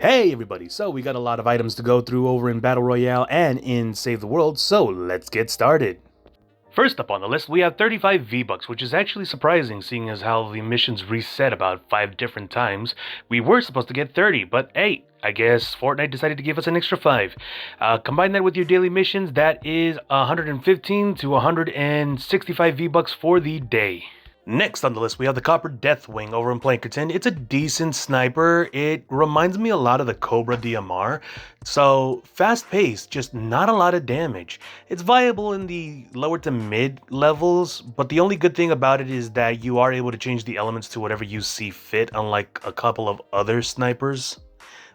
Hey everybody, so we got a lot of items to go through over in Battle Royale and in Save the World, so let's get started. First up on the list, we have 35 V-Bucks, which is actually surprising seeing as how the missions reset about 5 different times. We were supposed to get 30, but hey, I guess Fortnite decided to give us an extra 5. Combine that with your daily missions, that is 115 to 165 V-Bucks for the day. Next on the list, we have the Copper Deathwing over in Plankerton. It's a decent sniper. It reminds me a lot of the Cobra DMR. So fast-paced, just not a lot of damage. It's viable in the lower to mid levels, but the only good thing about it is that you are able to change the elements to whatever you see fit, unlike a couple of other snipers.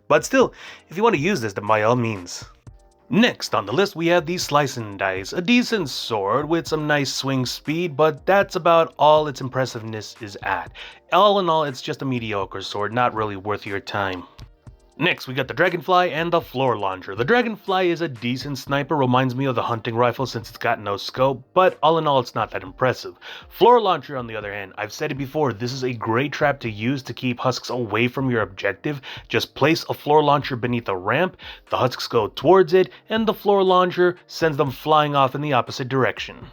But still, if you want to use this, then by all means. Next on the list, we have the Slice and Dice, a decent sword with some nice swing speed, but that's about all its impressiveness is at. All in all, it's just a mediocre sword, not really worth your time. Next, we got the Dragonfly and the Floor Launcher. The Dragonfly is a decent sniper, reminds me of the hunting rifle since it's got no scope, but all in all, it's not that impressive. Floor Launcher, on the other hand, I've said it before, this is a great trap to use to keep husks away from your objective. Just place a Floor Launcher beneath a ramp, the husks go towards it, and the Floor Launcher sends them flying off in the opposite direction.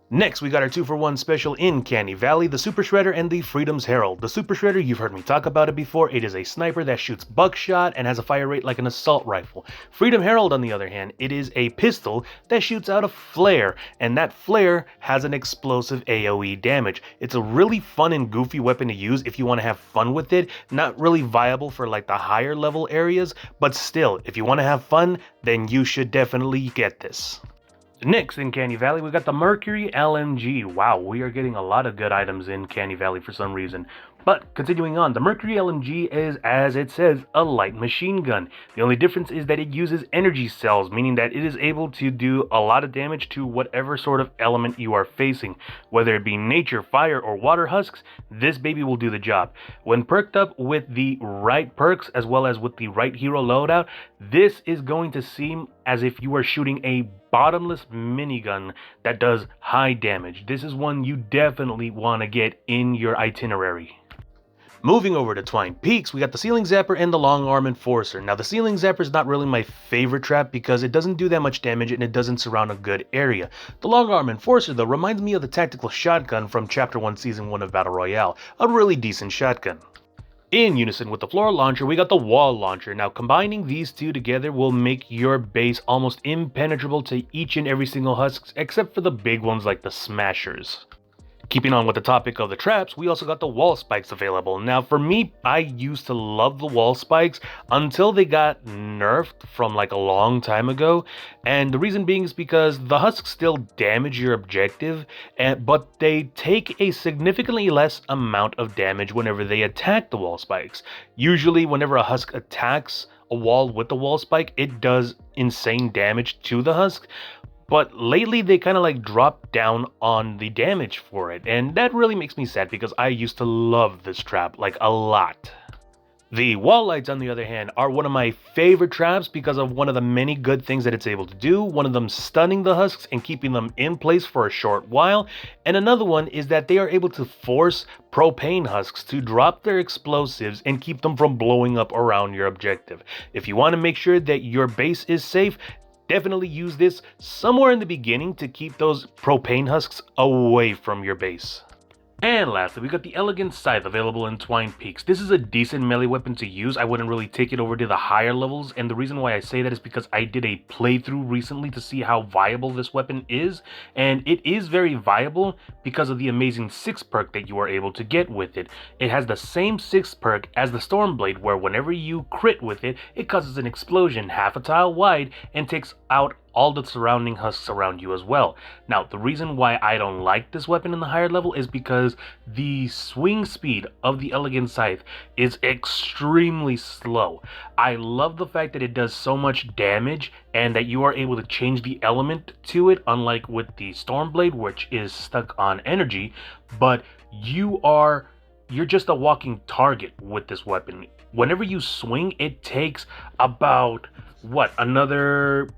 Next, we got our 2-for-1 special in Canny Valley, the Super Shredder and the Freedom's Herald. The Super Shredder, you've heard me talk about it before. It is a sniper that shoots buckshot and has a fire rate like an assault rifle. Freedom Herald, on the other hand, it is a pistol that shoots out a flare, and that flare has an explosive AoE damage. It's a really fun and goofy weapon to use if you want to have fun with it. Not really viable for like the higher level areas, but still, if you want to have fun, then you should definitely get this. Next in Canny Valley, we got the Mercury LMG. Wow, we are getting a lot of good items in Canny Valley for some reason. But continuing on, the Mercury LMG is, as it says, a light machine gun. The only difference is that it uses energy cells, meaning that it is able to do a lot of damage to whatever sort of element you are facing. Whether it be nature, fire, or water husks, this baby will do the job. When perked up with the right perks, as well as with the right hero loadout, this is going to seem as if you are shooting a bottomless minigun that does high damage. This is one you definitely want to get in your itinerary. Moving over to Twine Peaks, we got the Ceiling Zapper and the Long Arm Enforcer. Now, the Ceiling Zapper is not really my favorite trap because it doesn't do that much damage and it doesn't surround a good area. The Long Arm Enforcer, though, reminds me of the Tactical Shotgun from Chapter 1, Season 1 of Battle Royale. A really decent shotgun. In unison with the Floor Launcher, we got the Wall Launcher. Now, combining these two together will make your base almost impenetrable to each and every single husk, except for the big ones like the Smashers. Keeping on with the topic of the traps, we also got the wall spikes available. Now, for me, I used to love the wall spikes until they got nerfed from like a long time ago. And the reason being is because the husks still damage your objective, but they take a significantly less amount of damage whenever they attack the wall spikes. Usually, whenever a husk attacks a wall with the wall spike, it does insane damage to the husk. But lately they kind of like dropped down on the damage for it, and that really makes me sad because I used to love this trap like a lot. The wall lights, on the other hand, are one of my favorite traps because of one of the many good things that it's able to do. One of them stunning the husks and keeping them in place for a short while, and another one is that they are able to force propane husks to drop their explosives and keep them from blowing up around your objective. If you want to make sure that your base is safe, definitely use this somewhere in the beginning to keep those propane husks away from your base. And lastly, we got the Elegant Scythe available in Twine Peaks. This is a decent melee weapon to use. I wouldn't really take it over to the higher levels, and the reason why I say that is because I did a playthrough recently to see how viable this weapon is, and it is very viable because of the amazing 6 perk that you are able to get with it. It has the same 6 perk as the Stormblade, where whenever you crit with it, it causes an explosion half a tile wide and takes out all the surrounding husks around you as well. Now, the reason why I don't like this weapon in the higher level is because the swing speed of the Elegant Scythe is extremely slow. I love the fact that it does so much damage and that you are able to change the element to it, unlike with the Stormblade, which is stuck on energy, but you're just a walking target with this weapon. Whenever you swing, it takes about, another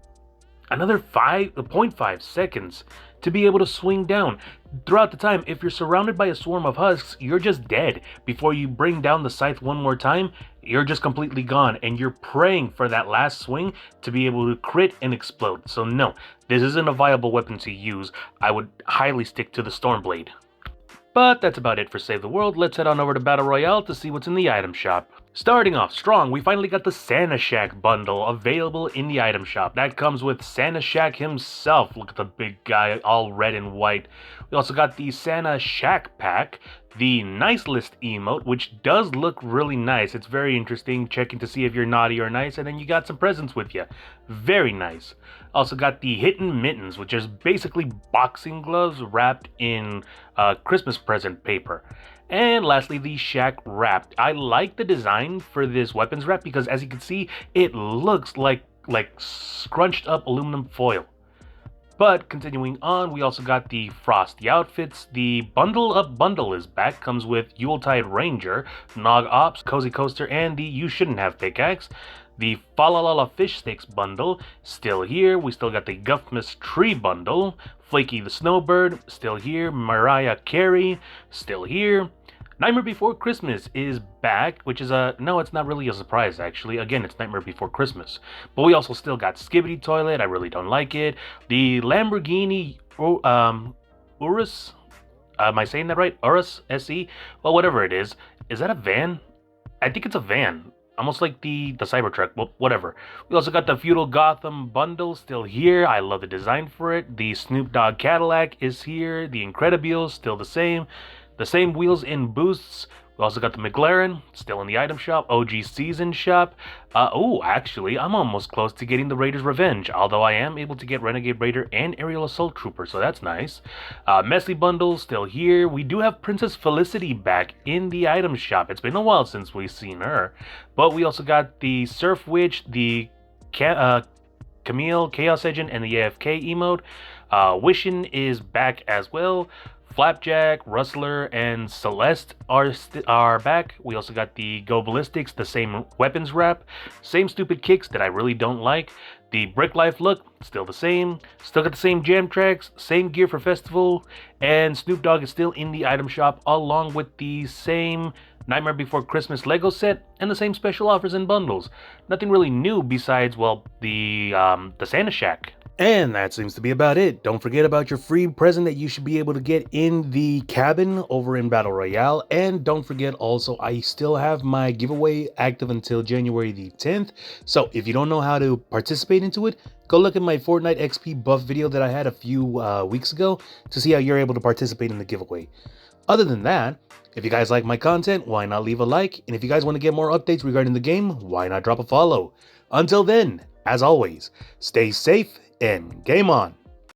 0.5 seconds to be able to swing down. Throughout the time, if you're surrounded by a swarm of husks, you're just dead. Before you bring down the scythe one more time, you're just completely gone, and you're praying for that last swing to be able to crit and explode. So no, this isn't a viable weapon to use. I would highly stick to the Stormblade. But that's about it for Save the World. Let's head on over to Battle Royale to see what's in the item shop. Starting off strong, we finally got the Man Shaq bundle available in the item shop. That comes with Man Shaq himself. Look at the big guy, all red and white. We also got the Man Shaq pack, the Nice List emote, which does look really nice. It's very interesting, checking to see if you're naughty or nice, and then you got some presents with you. Very nice. Also got the Hidden Mittens, which is basically boxing gloves wrapped in Christmas present paper. And lastly, the Shaq wrap. I like the design for this weapons wrap because, as you can see, it looks like scrunched up aluminum foil. But continuing on, we also got the Frosty outfits. The Bundle Up bundle is back. Comes with Yuletide Ranger, Nog Ops, Cozy Coaster, and the You Shouldn't Have pickaxe. The Falalala Fish Sticks bundle, still here. We still got the Guffmas Tree bundle. Flaky the Snowbird, still here. Mariah Carey, still here. Nightmare Before Christmas is back, which is no, it's not really a surprise, actually. Again, it's Nightmare Before Christmas. But we also still got Skibbity Toilet, I really don't like it. The Lamborghini Urus, am I saying that right? Urus SE? Well, whatever it is that a van? I think it's a van. Almost like the Cybertruck, well, whatever. We also got the Feudal Gotham bundle still here. I love the design for it. The Snoop Dogg Cadillac is here. The Incredibles, still the same. The same wheels and boosts. We also got the McLaren, still in the item shop. OG Season shop. Oh, actually, I'm almost close to getting the Raiders Revenge, although I am able to get Renegade Raider and Aerial Assault Trooper, so that's nice. Messy bundle, still here. We do have Princess Felicity back in the item shop. It's been a while since we've seen her. But we also got the Surf Witch, the Camille, Chaos Agent, and the AFK emote. Wishing is back as well. Flapjack, Rustler, and Celeste are back. We also got the Go Ballistics, the same weapons wrap, same stupid kicks that I really don't like. The Brick Life look, still the same. Still got the same jam tracks, same gear for festival, and Snoop Dogg is still in the item shop along with the same Nightmare Before Christmas Lego set and the same special offers and bundles. Nothing really new besides, well, the Santa Shack. And that seems to be about it. Don't forget about your free present that you should be able to get in the cabin over in Battle Royale. And don't forget also, I still have my giveaway active until January the 10th. So if you don't know how to participate into it, go look at my Fortnite XP buff video that I had a few weeks ago to see how you're able to participate in the giveaway. Other than that, if you guys like my content, why not leave a like? And if you guys want to get more updates regarding the game, why not drop a follow? Until then, as always, stay safe and game on!